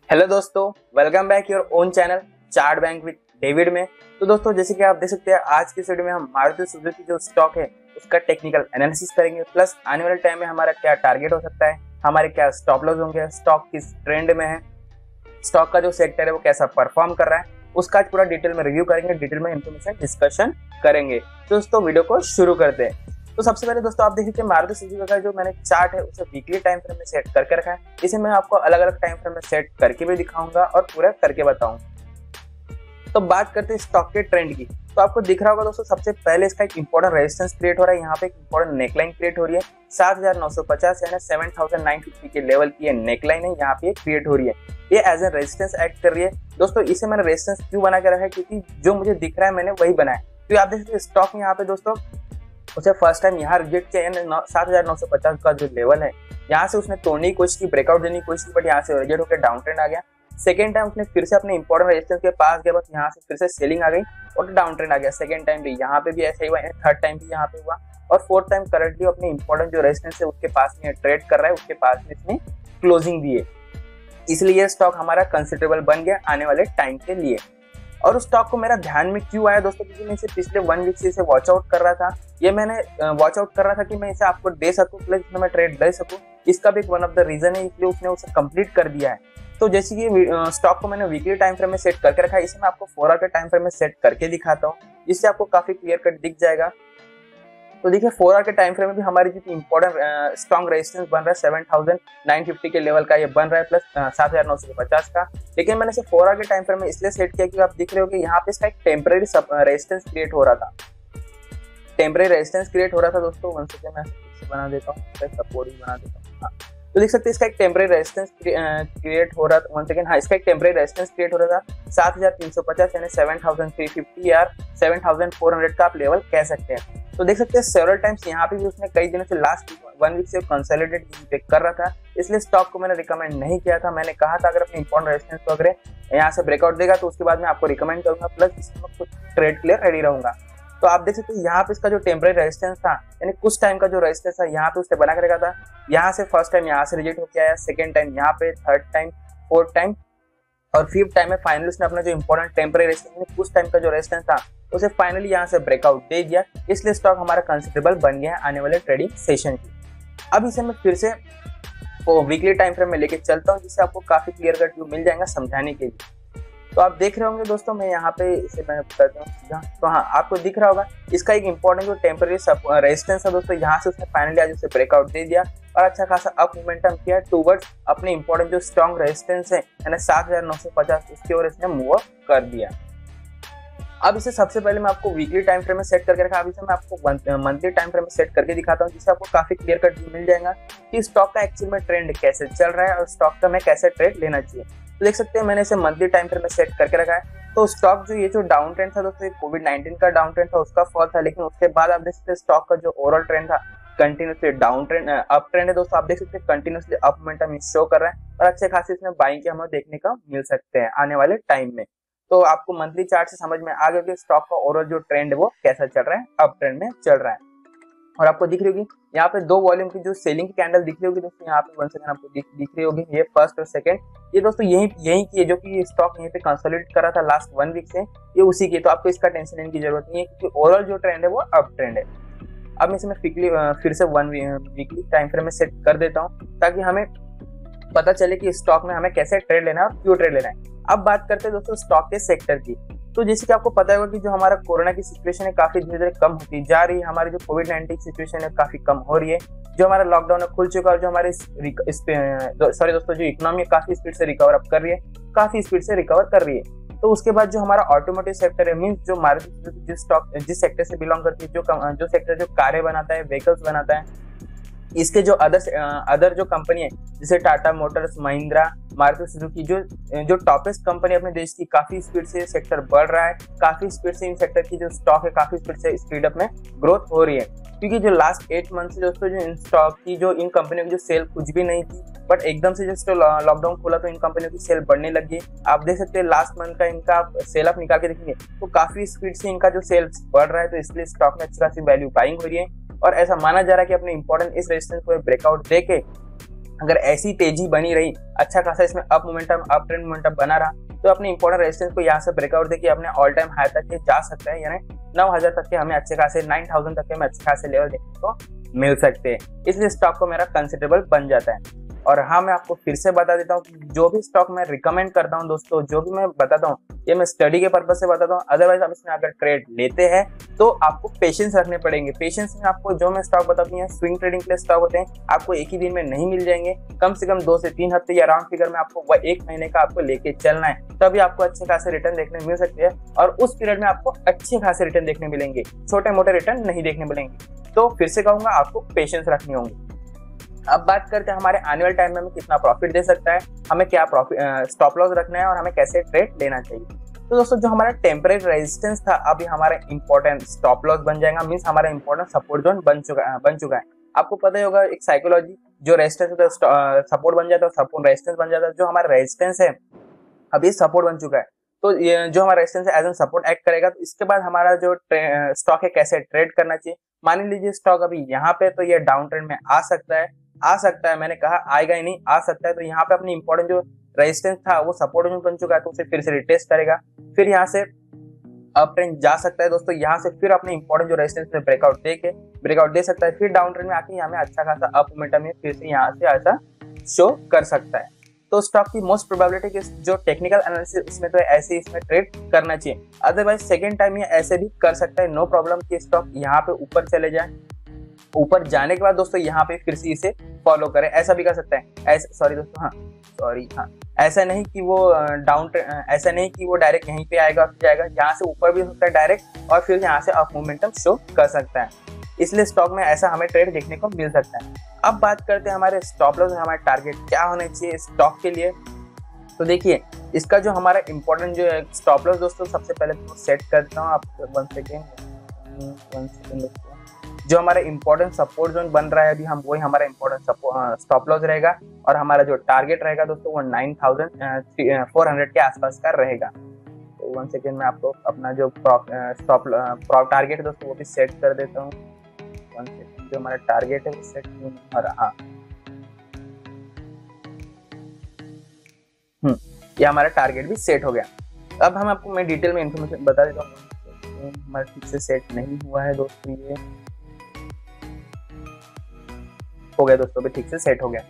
Hello दोस्तों, welcome back your own channel chart bank with David में। तो दोस्तों, जैसे कि आप देख सकते हैं, आज की वीडियो में हम मारुति सुजुकी जो स्टॉक है उसका टेक्निकल एनालिसिस करेंगे, प्लस आने वाले टाइम में हमारा क्या टारगेट हो सकता है, हमारे क्या स्टॉप लॉस होंगे, स्टॉक किस ट्रेंड में है, स्टॉक का जो सेक्टर है वो कैसा परफॉर्म कर रहा है, उसका आज पूरा डिटेल में रिव्यू करेंगे, डिटेल में इंफॉर्मेशन डिस्कशन करेंगे। तो दोस्तों वीडियो को शुरू करते हैं। तो सबसे पहले दोस्तों आप देख सकते हैं मारुति सुजुकी का जो मैंने चार्ट है उसे वीकली टाइम फ्रेम में सेट करके रखा है। इसे मैं आपको अलग अलग टाइम फ्रेम में सेट करके भी दिखाऊंगा और पूरा करके बताऊंगा। तो बात करते हैं स्टॉक के ट्रेंड की। तो आपको दिख रहा होगा दोस्तों, सबसे पहले इसका एक इंपॉर्टेंट रेजिस्टेंस क्रिएट हो रहा है। यहाँ पे एक इंपॉर्टेंट नेकलाइन क्रिएट हो रही है 7950 यानी 7950 के लेवल की नेकलाइन है, यहाँ पे क्रिएट हो रही है। ये एज ए रेजिस्टेंस एक्ट कर रही है। दोस्तों इसे मैंने रेजिस्टेंस क्यों बना के रखा है, क्योंकि जो मुझे दिख रहा है मैंने वही बनाया। तो आप देख सकते हैं स्टॉक में यहाँ पे दोस्तों उसे फर्स्ट टाइम यहाँ रिजेक्ट किया, 7950 का जो लेवल है यहाँ से उसने तोड़ने की कोशिश की, ब्रेकआउट देने की कोशिश की, बट यहाँ से रिजेक्ट होकर डाउन ट्रेंड आ गया। सेकेंड टाइम उसने फिर से अपने इंपॉर्टेंट रेजिस्टेंस के पास गया, बस यहाँ से फिर से सेलिंग आ गई और डाउन ट्रेंड आ गया। सेकेंड टाइम भी यहाँ पे भी ऐसा ही हुआ, थर्ड टाइम भी यहाँ पे हुआ और फोर्थ टाइम करंटली अपने इंपॉर्टेंट जो रेजिस्टेंस है उसके पास में ट्रेड कर रहा है, उसके पास में इसने क्लोजिंग दी है। इसलिए स्टॉक हमारा कंसिडरेबल बन गया आने वाले टाइम के लिए। और उस स्टॉक को मेरा ध्यान में क्यों आया दोस्तों, क्योंकि मैं इसे पिछले 1 वीक से इसे वॉच आउट कर रहा था। ये मैंने वॉच आउट कर रहा था कि मैं इसे आपको दे सकूं, प्लस इसमें मैं ट्रेड ले सकूं। इसका भी एक वन ऑफ द रीजन है, इसलिए उसने उसे कंप्लीट कर दिया है। तो जैसे कि स्टॉक को मैंने वीकली टाइम फ्रेम में सेट करके रखा है, इसे मैं आपको 4 आवर के टाइम फ्रेम में सेट करके दिखाता हूँ, जिससे आपको काफी क्लियर कट दिख जाएगा। तो देखिए 4 आवर के टाइम फ्रेम में भी हमारी जो इंपॉर्टेंट स्ट्रॉन्ग रेजिस्टेंस बन रहा है 7950 के लेवल का ये बन रहा है, प्लस 7950 का। लेकिन मैंने इसे 4 आवर के टाइम फ्रेम में इसलिए सेट किया कि आप दिख रहे हो कि यहाँ पे इसका एक टेम्परेरी रेजिस्टेंस क्रिएट हो रहा था। टेम्परेरी रेजिस्टेंस क्रिएट हो रहा था दोस्तों, वन सेकंड मैं बना देता हूँ, सपोर्ट भी बना देता हूँ। तो देख सकते हैं इसका एक टेम्परेरी रेजिस्टेंस क्रिएट हो रहा था। वन सेकंड, हाँ, इसका एक टेम्परेरी रेजिस्टेंस क्रिएट हो रहा था 7350 यानी 7350 या 7400 का आप लेवल कह सकते हैं। तो देख सकते हैं सेवरल टाइम्स यहाँ पे भी उसने कई दिनों से लास्ट 1 वीक से कंसोलिडेट पे कर रहा था, इसलिए स्टॉक को मैंने रिकमेंड नहीं किया था। मैंने कहा था अगर अपने इंपॉर्टेंट रेजिस्टेंस वगैरह यहाँ से ब्रेकआउट देगा तो उसके बाद मैं आपको रिकमेंड करूंगा, प्लस इसमें कुछ ट्रेड के लिए रेडी रहूंगा। तो आप देख सकते हैं यहाँ पे इसका जो टेम्परेरी रेजिस्टेंस था, यानी कुछ टाइम का जो रेजिस्टेंस था यहाँ पे उसने बना के रखा था। यहाँ से फर्स्ट टाइम यहाँ से रिजेक्ट होकर आया, सेकेंड टाइम यहाँ पे, थर्ड टाइम, फोर्थ टाइम और फिफ्थ टाइम में फाइनली उसने अपना जो इंपॉर्टेंट टेम्परेरी रेजिस्टेंस कुछ टाइम का जो रेजिस्टेंस था उसे फाइनली यहाँ से ब्रेकआउट दे दिया। इसलिए स्टॉक हमारा कंसिडरेबल बन गया है आने वाले ट्रेडिंग सेशन की। अब इसे मैं फिर से वीकली टाइम फ्रेम में लेके चलता हूँ, जिससे आपको काफी क्लियर कट व्यू मिल जाएगा समझाने के लिए। तो आप देख रहे होंगे दोस्तों, मैं यहाँ पे इसे मैं बताता हूँ। तो हाँ, आपको दिख रहा होगा इसका एक इंपॉर्टेंट जो टेम्परेरी रेजिस्टेंस है दोस्तों, यहाँ से उसने फाइनली आज उसे ब्रेकआउट दे दिया और अच्छा खासा अप मोमेंटम किया टूवर्ड्स अपने इंपॉर्टेंट जो स्ट्रॉन्ग रेजिस्टेंस है यानी 7950 उसकी ओर इसने मूव अप कर दिया। अब इसे सबसे पहले मैं आपको वीकली टाइम फ्रेम में सेट करके रखा, अब इसे मैं आपको मंथली टाइम फ्रेम में सेट करके दिखाता हूँ, जिससे आपको काफी क्लियर कट मिल जाएगा कि स्टॉक का एक्चुअल में ट्रेंड कैसे चल रहा है और स्टॉक का मैं कैसे ट्रेड लेना चाहिए। तो देख सकते हैं मैंने इसे मंथली टाइम फ्रेम में सेट करके रखा है। तो स्टॉक जो ये जो डाउन ट्रेंड था दोस्तों, कोविड-19 का डाउन ट्रेंड था, उसका फॉल था, लेकिन उसके बाद आप देख सकते हैं स्टॉक का जो ओवरऑल ट्रेंड था continuously down trend up trend है दोस्तों। आप देख सकते हैं कंटिन्यूसली अप मोमेंटम शो कर रहा है और अच्छे खासे इसमें बाइंग के हमें देखने का मिल सकते हैं आने वाले टाइम में। तो आपको मंथली चार्ट से समझ में आ गया कि स्टॉक का ओवरऑल जो ट्रेंड है वो कैसा चल रहा है, अप ट्रेंड में चल रहा है। और आपको दिख रही होगी यहाँ पे 2 वॉल्यूम की जो सेलिंग की कैंडल दिख रही होगी दोस्तों, यहाँ पे 1 सेकंड आपको दिख रही होगी, ये फर्स्ट और सेकंड, ये दोस्तों यही की है जो कि स्टॉक यहीं पे कंसोलिडेट कर रहा था लास्ट 1 वीक से, ये उसी की। तो आपको इसका टेंशन लेने की जरूरत नहीं है, क्योंकि ओवरऑल जो ट्रेंड है वो अप ट्रेंड है। अब इसे मैं फिर से 1 वीकली टाइम फ्रेम में सेट कर देता हूँ, ताकि हमें पता चले कि स्टॉक में हमें कैसे ट्रेड लेना है और क्यों ट्रेड लेना है। अब बात करते हैं दोस्तों स्टॉक के सेक्टर की। तो जैसे कि आपको पता होगा कि जो हमारा कोरोना की सिचुएशन है काफी धीरे धीरे कम होती जा रही है, हमारी जो कोविड-19 सिचुएशन है काफी कम हो रही है, जो हमारा लॉकडाउन है खुल चुका है और जो हमारे दोस्तों जो इकोनॉमी काफी स्पीड से रिकवर अप कर रही है, काफी स्पीड से रिकवर कर रही है। तो उसके बाद जो हमारा ऑटोमोटिव सेक्टर है, मीन्स जो मारुति जिस सेक्टर से बिलोंग करती है, जो सेक्टर जो कारें बनाता है, व्हीकल्स बनाता है, इसके जो अदर जो कंपनी है जैसे टाटा मोटर्स, महिंद्रा, मारुति सुजुकी, जो टॉपेस्ट कंपनी अपने देश की, काफी स्पीड से सेक्टर बढ़ रहा है, काफी स्पीड से इन सेक्टर की जो स्टॉक है काफी स्पीड से स्पीड अप में ग्रोथ हो रही है। क्योंकि जो लास्ट 8 मंथ से दोस्तों जो इन स्टॉक की जो इन कंपनियों की जो सेल कुछ भी नहीं थी, बट एकदम से जस्ट लॉकडाउन खुला तो इन कंपनियों की सेल बढ़ने लगी। आप देख सकते हैं लास्ट मंथ का इनका सेल अप निकाल के देखेंगे तो काफी स्पीड से इनका जो सेल्स बढ़ रहा है, तो इसलिए स्टॉक में अच्छी खासी वैल्यू बाइंग हो रही है। और ऐसा माना जा रहा है कि अपने इंपॉर्टेंट इस रेजिस्टेंस को ब्रेकआउट देके अगर ऐसी तेजी बनी रही, अच्छा खासा इसमें up momentum, up trend momentum बना रहा, तो अपने इंपॉर्टेंट रेजिस्टेंस को यहाँ से ब्रेकआउट देके अपने ऑल टाइम हाई तक ये जा सकता है, यानी 9000 तक के हमें अच्छे खासे 9000 तक के हमें अच्छे खासे लेवल देखने को मिल सकते हैं। इसलिए स्टॉक को मेरा कंसिडरेबल बन जाता है। और हाँ, मैं आपको फिर से बता देता हूँ कि जो भी स्टॉक मैं रिकमेंड करता हूँ दोस्तों, जो भी मैं बताता हूँ, ये मैं स्टडी के पर्पज से बताता हूँ। अदरवाइज आप इसमें अगर ट्रेड लेते हैं तो आपको पेशेंस रखने पड़ेंगे। पेशेंस में आपको जो मैं स्टॉक बताती हूँ, स्विंग ट्रेडिंग के लिए स्टॉक होते हैं, आपको एक ही दिन में नहीं मिल जाएंगे, कम से कम 2 से 3 हफ्ते या राउंड फिगर में आपको वह 1 महीने का आपको लेके चलना है, तभी आपको अच्छे खासे रिटर्न देखने मिल सकते हैं। और उस पीरियड में आपको अच्छे खासे रिटर्न देखने मिलेंगे, छोटे मोटे रिटर्न नहीं देखने मिलेंगे। तो फिर से कहूंगा, आपको पेशेंस रखनी होंगी। अब बात करते हैं हमारे एनुअल टाइम में हमें कितना प्रॉफिट दे सकता है, हमें क्या प्रॉफिट स्टॉप लॉस रखना है और हमें कैसे ट्रेड लेना चाहिए। तो दोस्तों, जो हमारा टेम्परेरी रेजिस्टेंस था, अभी हमारा इंपॉर्टेंट स्टॉप लॉस बन जाएगा, मींस हमारा इंपॉर्टेंट सपोर्ट जोन बन चुका है। आपको पता ही होगा एक साइकोलॉजी, जो रेजिस्टेंस होता है सपोर्ट बन जाता है, सपोर्ट रेजिस्टेंस बन जाता है। जो हमारा रेजिस्टेंस है अभी सपोर्ट बन चुका है, तो ये जो हमारा रेजिस्टेंस है एज एन सपोर्ट एक्ट करेगा। तो इसके बाद हमारा जो स्टॉक है कैसे ट्रेड करना चाहिए। मान लीजिए स्टॉक अभी यहाँ पे, तो ये डाउन ट्रेंड में आ सकता है, मैंने कहा आएगा ही नहीं, आ सकता है। तो यहाँ पे अपनी इंपॉर्टेंट जो रेजिस्टेंस था वो सपोर्ट जोन बन चुका है, तो उसे फिर से रिटेस्ट करेगा, फिर यहाँ से अप ट्रेंड जा सकता है दोस्तों। यहाँ से फिर अपने इंपॉर्टेंट जो रेजिस्टेंस में ब्रेकआउट दे सकता है, फिर डाउन ट्रेंड में आके यहाँ में अच्छा खासा अप मोमेंटम में फिर से यहाँ से ऐसा शो कर सकता है। तो स्टॉक की मोस्ट प्रोबेबिलिटी कि जो टेक्निकल एनालिसिस इसमें तो ऐसे इसमें ट्रेड करना चाहिए। अदरवाइज सेकेंड टाइम ये ऐसे भी कर सकता है, नो प्रॉब्लम, कि स्टॉक यहाँ पे ऊपर चले जाए, ऊपर जाने के बाद दोस्तों यहाँ पे फिर से इसे फॉलो करें, ऐसा भी कर सकता है। ऐसा नहीं कि वो ऐसा नहीं कि वो डायरेक्ट यहीं पे आएगा फिर जाएगा, यहाँ से ऊपर भी हो सकता है डायरेक्ट, और फिर यहाँ से अप मोमेंटम शो कर सकता है। इसलिए स्टॉक में ऐसा हमें ट्रेड देखने को मिल सकता है। अब बात करते हैं हमारे स्टॉप लॉस, हमारे टारगेट क्या होने चाहिए स्टॉक के लिए। तो देखिए, इसका जो हमारा इंपॉर्टेंट जो है स्टॉप लॉस दोस्तों, सबसे पहले तो सेट करता हूँ, आप 1 सेकेंड दोस्तों। जो हमारा इंपॉर्टेंट सपोर्ट जोन बन रहा है अभी, हम वही हमारा इंपॉर्टेंट स्टॉप लॉस रहेगा, और हमारा जो टारगेट रहेगा दोस्तों वो 9400 के आसपास का रहेगा। तो 1 सेकेंड में आपको अपना जो स्टॉप टारगेट है दोस्तों वो भी सेट कर देता हूँ। 1 सेकेंड, जो हमारा टारगेट है वो सेट हो रहा, ये हमारा टारगेट भी सेट हो गया। अब हम आपको मैं डिटेल में इंफॉर्मेशन बता देता हूँ। हमारा ठीक से सेट नहीं हुआ है दोस्तों, ये हो गया दोस्तों, भी ठीक से सेट हो गया।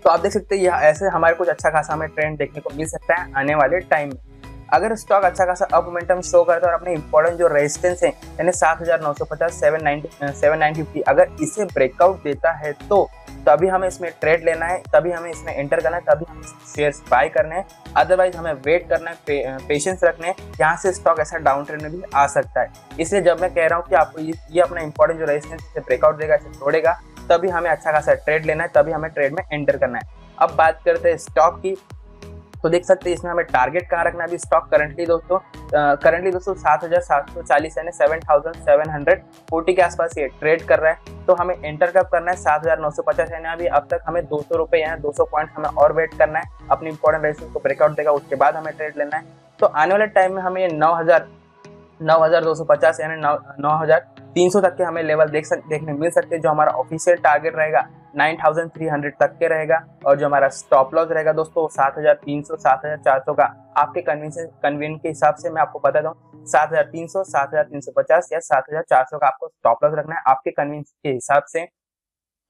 तो आप देख सकते हैं ऐसे हमारे कुछ अच्छा खासा हमें ट्रेंड देखने को मिल सकता है आने वाले टाइम में। अगर स्टॉक अच्छा खासा अप मोमेंटम शो करता है और अपने इंपॉर्टेंट जो रेजिस्टेंस है यानी 7950, 7950, अगर इसे ब्रेकआउट देता है तो तभी हमें इसमें ट्रेड लेना है, तभी हमें इसमें एंटर करना है, तभी हमें शेयर्स बाय करने हैं। अदरवाइज हमें वेट करना है, पेशेंस रखने हैं। यहाँ से स्टॉक ऐसा डाउन ट्रेंड में भी आ सकता है। इसलिए जब मैं कह रहा हूँ कि आपको ये अपना इंपॉर्टेंट जो रेजिस्टेंस इसे ब्रेकआउट देगा, इसे तोड़ेगा, तभी हमें अच्छा खासा ट्रेड लेना है, तभी हमें ट्रेड में एंटर करना है। अब बात करते हैं स्टॉक की, तो देख सकते हैं इसमें हमें टारगेट कहाँ रखना है। अभी स्टॉक करंटली दोस्तों 7740 यानी 7740 के आसपास ये ट्रेड कर रहा है। तो हमें एंटर कब करना है, 7950 यानी अभी अब तक हमें 200 रुपये यानी 200 पॉइंट हमें और वेट करना है। अपनी इंपॉर्टेंट रेजिस्टेंस को ब्रेकआउट देगा, उसके बाद हमें ट्रेड लेना है। तो आने वाले टाइम में हमें 9250 यानी 9300 तक के हमें लेवल देखने मिल सकते हैं। जो हमारा ऑफिशियल टारगेट रहेगा 9300 तक के रहेगा, और जो हमारा स्टॉप लॉस रहेगा दोस्तों 7300, 7400 का। आपके कन्वीनियंस के हिसाब से मैं आपको बताता हूँ, 7300, 7350 या 7400 का आपको स्टॉप लॉस रखना है आपके कन्वीनियंस के हिसाब से।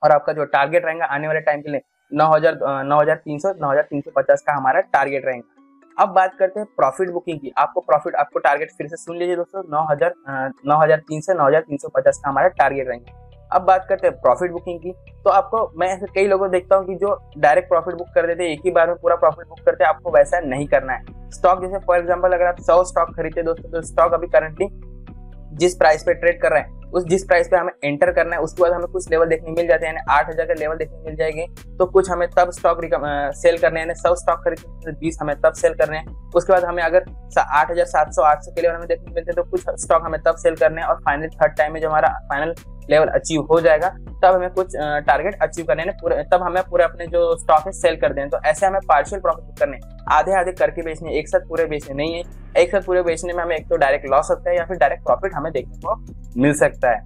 और आपका जो टारगेट रहेगा आने वाले टाइम के लिए 9300, 9350 का हमारा टारगेट रहेगा। अब बात करते हैं प्रॉफिट बुकिंग की। आपको टारगेट फिर से सुन लीजिए दोस्तों, 9300, 9350 का हमारा टारगेट रहेगा। अब बात करते हैं प्रॉफिट बुकिंग की। तो आपको मैं ऐसे कई लोगों को देखता हूँ कि जो डायरेक्ट प्रॉफिट बुक कर देते हैं, एक ही बार में पूरा प्रॉफिट बुक करते हैं। आपको वैसा नहीं करना है। स्टॉक जैसे फॉर एग्जांपल अगर आप 100 स्टॉक खरीदते दोस्तों, तो स्टॉक अभी करंटली जिस प्राइस पे ट्रेड कर रहे हैं उस जिस प्राइस पे हमें एंटर करना है, उसके बाद हमें कुछ लेवल देखने मिल जाते हैं, यानी 8000 के लेवल देखने मिल जाएंगे। तो कुछ हमें तब स्टॉक सेल करने हैं, 100 स्टॉक खरीदते 20 हमें तब सेल करने हैं। उसके बाद हमें अगर 8700, 800 के लेवल हमें देखने मिलते हैं, तो कुछ स्टॉक हमें तब सेल करने हैं। और फाइनल थर्ड टाइम में जब हमारा फाइनल लेवल अचीव हो जाएगा, तब हमें कुछ टारगेट अचीव करने हैं, तब हमें पूरे अपने जो स्टॉक है सेल कर दें। तो ऐसे हमें पार्शियल प्रॉफिट बुक करने, आधे आधे करके बेचने, एक साथ पूरे बेचने नहीं है। एक साथ पूरे बेचने में हमें एक तो डायरेक्ट लॉस होता है, या फिर डायरेक्ट प्रॉफिट हमें देखने को मिल सकता है।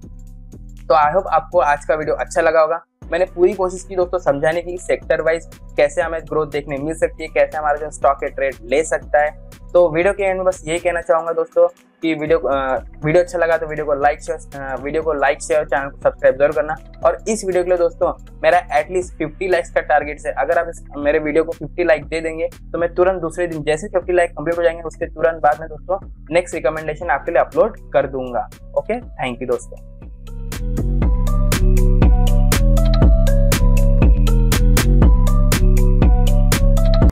तो आई होप आपको आज का वीडियो अच्छा लगा होगा। मैंने पूरी कोशिश की दोस्तों समझाने की सेक्टर वाइज कैसे हमें ग्रोथ देखने मिल सकती है, कैसे हमारा जो स्टॉक है ट्रेड ले सकता है। तो वीडियो के एंड में बस यही कहना चाहूंगा दोस्तों कि वीडियो अच्छा लगा तो वीडियो को लाइक शेयर चैनल को सब्सक्राइब जरूर करना। और इस वीडियो के लिए दोस्तों मेरा एटलीस्ट 50 लाइक्स का टारगेट है। अगर आप मेरे वीडियो को 50 लाइक दे देंगे तो मैं तुरंत दूसरे दिन जैसे 50 लाइक कंप्लीट हो जाएंगे उसके तुरंत बाद में दोस्तों नेक्स्ट रिकमेंडेशन आपके लिए अपलोड कर दूंगा। ओके, थैंक यू दोस्तों।